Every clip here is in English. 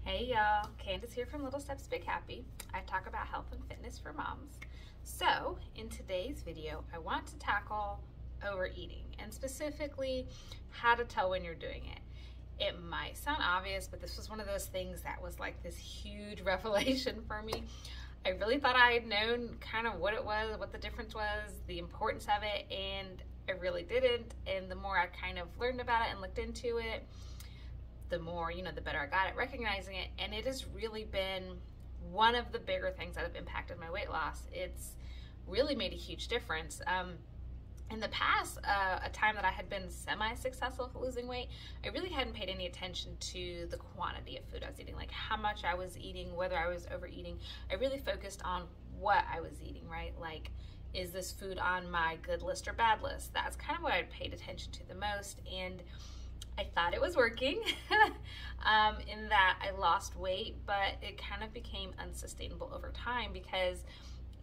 Hey y'all, Candace here from Little Steps Big Happy. I talk about health and fitness for moms. So in today's video, I want to tackle overeating and specifically how to tell when you're doing it. It might sound obvious, but this was one of those things that was like this huge revelation for me. I really thought I had known kind of what it was, what the difference was, the importance of it, and I really didn't. And the more I kind of learned about it and looked into it, the more, the better I got at recognizing it. And it has really been one of the bigger things that have impacted my weight loss. It's really made a huge difference. In the past, a time that I had been semi-successful with losing weight, I really hadn't paid any attention to the quantity of food I was eating, like how much I was eating, whether I was overeating. I really focused on what I was eating, right? Like, is this food on my good list or bad list? That's kind of what I paid attention to the most. And I thought it was working in that I lost weight, but it kind of became unsustainable over time because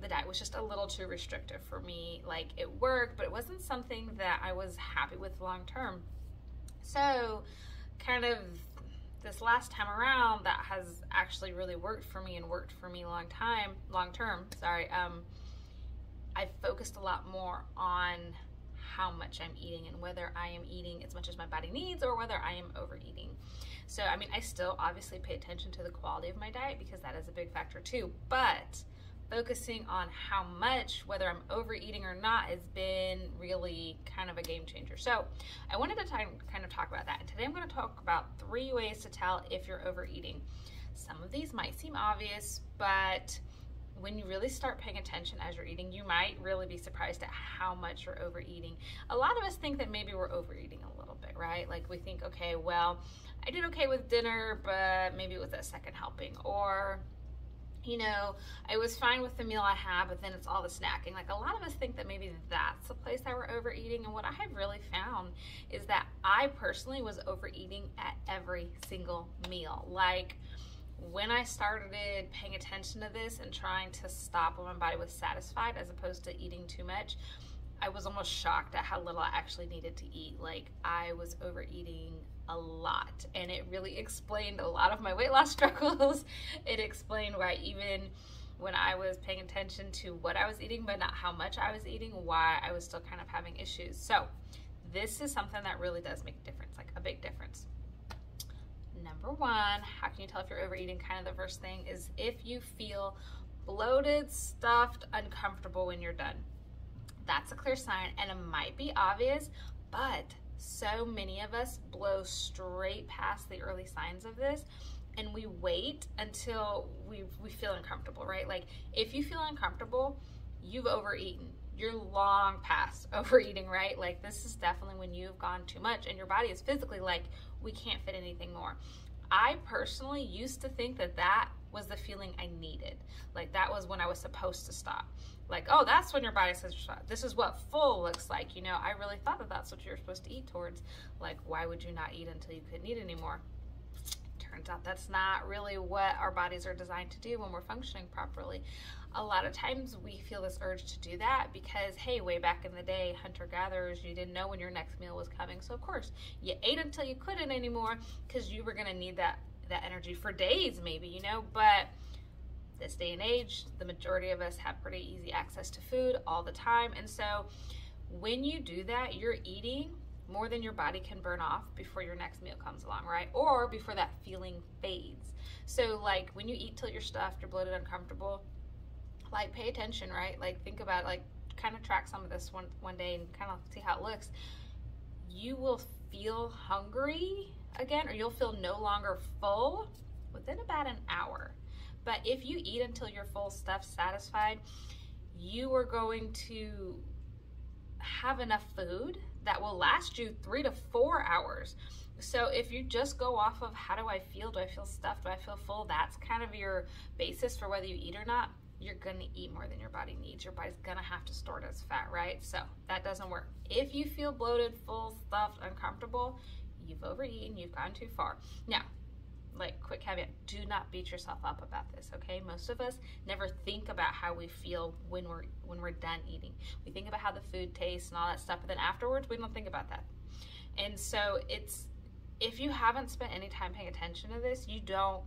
the diet was just a little too restrictive for me. Like, it worked, but it wasn't something that I was happy with long term. So kind of this last time around, that has actually really worked for me and worked for me long term. I focused a lot more on how much I'm eating and whether I am eating as much as my body needs or whether I am overeating. So, I still obviously pay attention to the quality of my diet because that is a big factor too, but focusing on how much, whether I'm overeating or not, has been really kind of a game changer. So I wanted to kind of talk about that. And today I'm going to talk about 3 ways to tell if you're overeating. Some of these might seem obvious, but when you really start paying attention as you're eating, you might really be surprised at how much you're overeating. A lot of us think that maybe we're overeating a little bit, right? Like, we think, okay, well, I did okay with dinner, but maybe it was that second helping. Or, I was fine with the meal I had, but then it's all the snacking. Like, a lot of us think that maybe that's the place that we're overeating. And what I have really found is that I personally was overeating at every single meal. Like, when I started paying attention to this and trying to stop when my body was satisfied as opposed to eating too much, I was almost shocked at how little I actually needed to eat. Like, I was overeating a lot, and it really explained a lot of my weight loss struggles. It explained why even when I was paying attention to what I was eating but not how much I was eating, why I was still kind of having issues. So this is something that really does make a difference, like a big difference. Number 1, how can you tell if you're overeating? Kind of the first thing is if you feel bloated, stuffed, uncomfortable when you're done. That's a clear sign, and it might be obvious, but so many of us blow straight past the early signs of this, and we wait until we feel uncomfortable, right? Like, if you feel uncomfortable, you've overeaten. You're long past overeating, right? Like, this is definitely when you've gone too much and your body is physically like, we can't fit anything more. I personally used to think that that was the feeling I needed. Like, that was when I was supposed to stop. Like, oh, that's when your body says stop. This is what full looks like. I really thought that that's what you were supposed to eat towards. Like, why would you not eat until you couldn't eat anymore? Turns out that's not really what our bodies are designed to do when we're functioning properly. A lot of times we feel this urge to do that because, hey, way back in the day, hunter-gatherers, you didn't know when your next meal was coming. So, of course, you ate until you couldn't anymore because you were going to need that energy for days maybe, But this day and age, the majority of us have pretty easy access to food all the time. And so when you do that, you're eating more than your body can burn off before your next meal comes along, right? Or before that feeling fades. So, like, when you eat till you're stuffed, you're bloated, uncomfortable, like, pay attention, right? Like, think about, like, kind of track some of this one day and kind of see how it looks. You will feel hungry again, or you'll feel no longer full within about an hour. But if you eat until you're full, stuffed, satisfied, you are going to have enough food that will last you 3 to 4 hours. So if you just go off of how do I feel stuffed, do I feel full, that's kind of your basis for whether you eat or not, you're gonna eat more than your body needs. Your body's gonna have to store it as fat, right? So that doesn't work. If you feel bloated, full, stuffed, uncomfortable, you've overeaten, you've gone too far. Now, like, quick caveat, do not beat yourself up about this, okay? Most of us never think about how we feel when we're done eating. We think about how the food tastes and all that stuff, but then afterwards, we don't think about that. And so if you haven't spent any time paying attention to this, you don't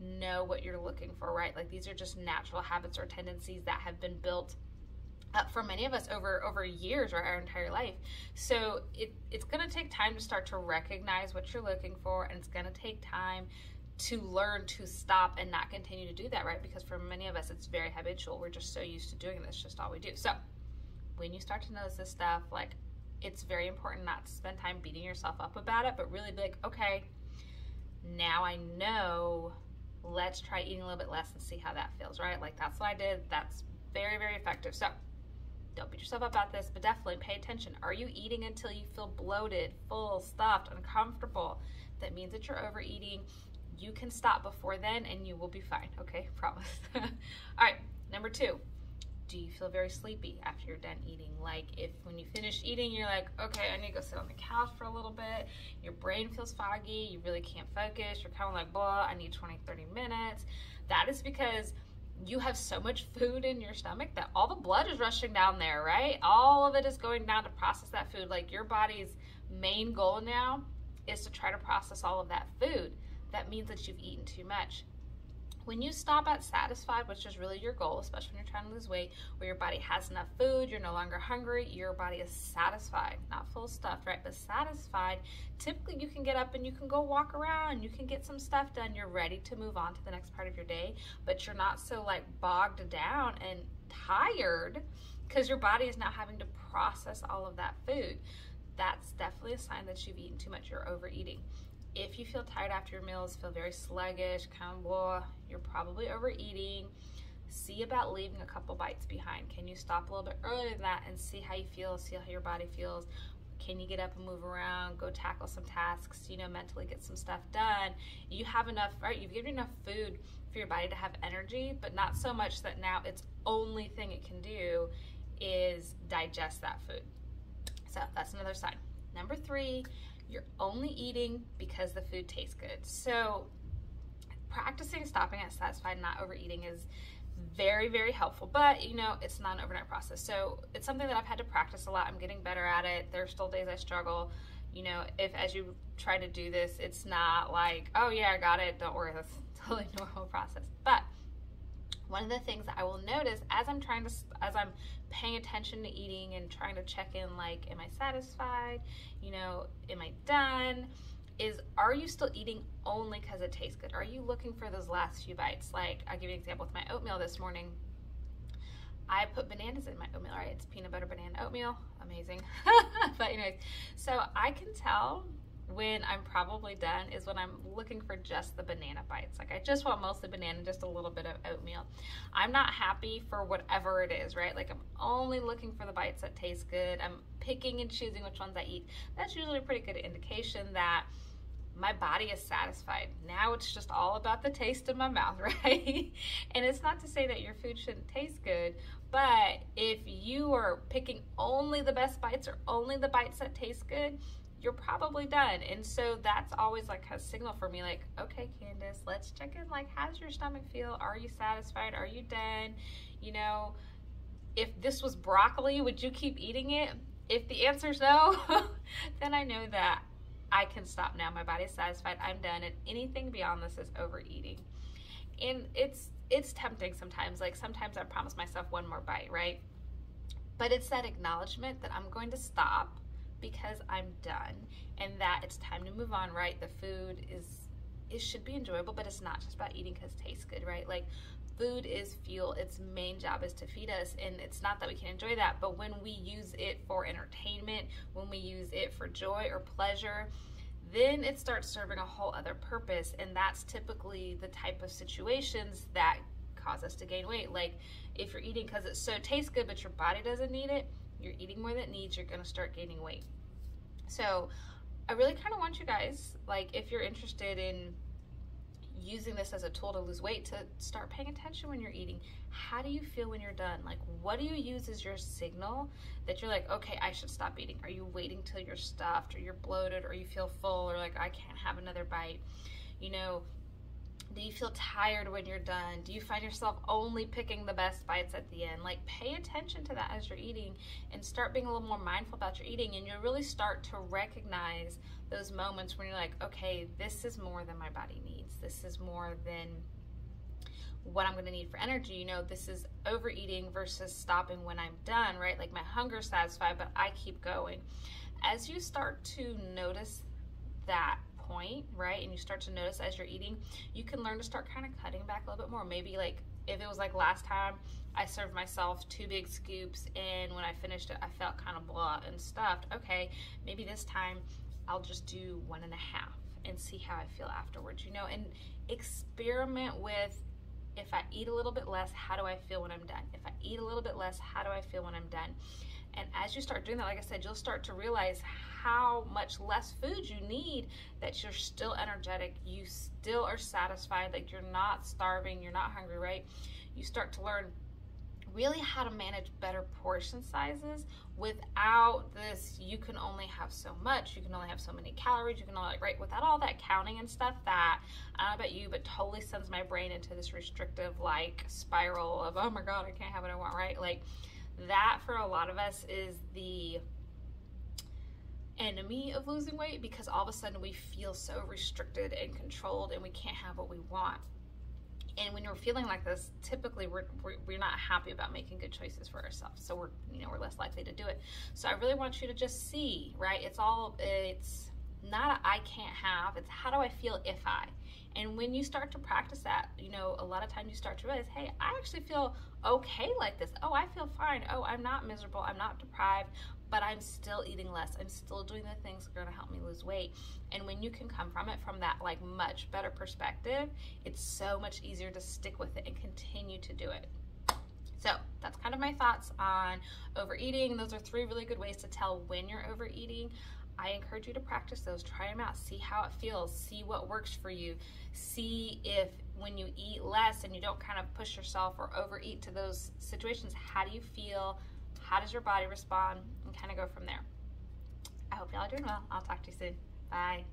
know what you're looking for, right? Like these are just natural habits or tendencies that have been built up for many of us over years or our entire life. So it's going to take time to start to recognize what you're looking for, and it's going to take time to learn to stop and not continue to do that, right? Because for many of us, it's very habitual. We're just so used to doing this, just all we do. So when you start to notice this stuff, like, it's very important not to spend time beating yourself up about it, but really be like, okay, now I know, let's try eating a little bit less and see how that feels, right? Like that's what I did. That's very, very effective. So don't beat yourself up about this, but definitely pay attention. Are you eating until you feel bloated, full, stuffed, uncomfortable? That means that you're overeating. You can stop before then and you will be fine, okay? Promise. All right, number 2, do you feel very sleepy after you're done eating? Like if when you finish eating, you're like, okay, I need to go sit on the couch for a little bit. Your brain feels foggy. You really can't focus. You're kind of like, blah, I need 20, 30 minutes. That is because you have so much food in your stomach that all the blood is rushing down there, right? All of it is going down to process that food. Like your body's main goal now is to try to process all of that food. That means that you've eaten too much. When you stop at satisfied, which is really your goal, especially when you're trying to lose weight, where your body has enough food, you're no longer hungry, your body is satisfied, not full stuffed, right? But satisfied, typically you can get up and you can go walk around, you can get some stuff done, you're ready to move on to the next part of your day, but you're not so like bogged down and tired because your body is now having to process all of that food. That's definitely a sign that you've eaten too much, you're overeating. If you feel tired after your meals, feel very sluggish, kind of blah, you're probably overeating. See about leaving a couple bites behind. Can you stop a little bit earlier than that and see how you feel, see how your body feels? Can you get up and move around, go tackle some tasks, you know, mentally get some stuff done? You have enough, right? You've given enough food for your body to have energy, but not so much that now its only thing it can do is digest that food. So that's another sign. Number 3, you're only eating because the food tastes good. So practicing stopping at satisfied, not overeating is very, very helpful, but you know, it's not an overnight process. So it's something that I've had to practice a lot. I'm getting better at it. There's still days I struggle. You know, if as you try to do this, it's not like, oh yeah, I got it, don't worry, that's a totally normal process. But one of the things that I will notice as I'm paying attention to eating and trying to check in, like, am I satisfied? You know, am I done? Is, are you still eating only because it tastes good? Are you looking for those last few bites? Like, I'll give you an example with my oatmeal this morning. I put bananas in my oatmeal, right? It's peanut butter banana oatmeal, amazing. But anyways, so I can tell when I'm probably done is when I'm looking for just the banana bites. Like I just want mostly banana, just a little bit of oatmeal. I'm not happy for whatever it is, right? Like I'm only looking for the bites that taste good. I'm picking and choosing which ones I eat. That's usually a pretty good indication that my body is satisfied. Now it's just all about the taste in my mouth, right? And it's not to say that your food shouldn't taste good, but if you are picking only the best bites or only the bites that taste good, you're probably done. And so that's always like a signal for me, like, okay, Candace, let's check in. Like, how's your stomach feel? Are you satisfied? Are you done? You know, if this was broccoli, would you keep eating it? If the answer is no, then I know that I can stop now. My body's satisfied. I'm done. And anything beyond this is overeating. And it's tempting sometimes. Like sometimes I promise myself one more bite, right? But it's that acknowledgement that I'm going to stop because I'm done and that it's time to move on, right? The food it should be enjoyable, but it's not just about eating because it tastes good, right? Like food is fuel. Its main job is to feed us, and it's not that we can enjoy that, but when we use it for entertainment, when we use it for joy or pleasure, then it starts serving a whole other purpose, and that's typically the type of situations that cause us to gain weight. Like if you're eating because it so tastes good but your body doesn't need it, you're eating more than it needs, you're going to start gaining weight. So I really kind of want you guys, like if you're interested in using this as a tool to lose weight, to start paying attention when you're eating. How do you feel when you're done? Like what do you use as your signal that you're like, okay, I should stop eating? Are you waiting till you're stuffed or you're bloated or you feel full or like I can't have another bite? You know, Do you feel tired when you're done? Do you find yourself only picking the best bites at the end? Like, pay attention to that as you're eating and start being a little more mindful about your eating, and you'll really start to recognize those moments when you're like, okay, this is more than my body needs. This is more than what I'm gonna need for energy. You know, this is overeating versus stopping when I'm done, right? Like, my hunger's satisfied, but I keep going. As you start to notice that point, right, and you start to notice as you're eating, you can learn to start kind of cutting back a little bit more. Maybe like if it was like last time I served myself 2 big scoops, and when I finished it I felt kind of blah and stuffed. Okay, maybe this time I'll just do 1.5 and see how I feel afterwards, you know, and experiment with, if I eat a little bit less, how do I feel when I'm done? If I eat a little bit less, how do I feel when I'm done? And as you start doing that, like I said, you'll start to realize how much less food you need, that you're still energetic, you still are satisfied, like you're not starving, you're not hungry, right? You start to learn really how to manage better portion sizes without this, you can only have so much, you can only have so many calories, you can only, right, without all that counting and stuff that, I don't know about you, but totally sends my brain into this restrictive like spiral of, oh my God, I can't have what I want, right? Like, that for a lot of us is the enemy of losing weight, because all of a sudden we feel so restricted and controlled and we can't have what we want. And when you're feeling like this, typically we're not happy about making good choices for ourselves, so we're less likely to do it. So I really want you to just see, right, it's not a I can't have, it's how do I feel if I. And when you start to practice that, you know, a lot of times you start to realize, hey, I actually feel okay like this. Oh, I feel fine. Oh, I'm not miserable. I'm not deprived, but I'm still eating less. I'm still doing the things that are going to help me lose weight. And when you can come from it from that like much better perspective, it's so much easier to stick with it and continue to do it. So that's kind of my thoughts on overeating. Those are 3 really good ways to tell when you're overeating. I encourage you to practice those, try them out, see how it feels, see what works for you, see if when you eat less and you don't kind of push yourself or overeat to those situations, how do you feel, how does your body respond, and kind of go from there. I hope y'all are doing well. I'll talk to you soon. Bye.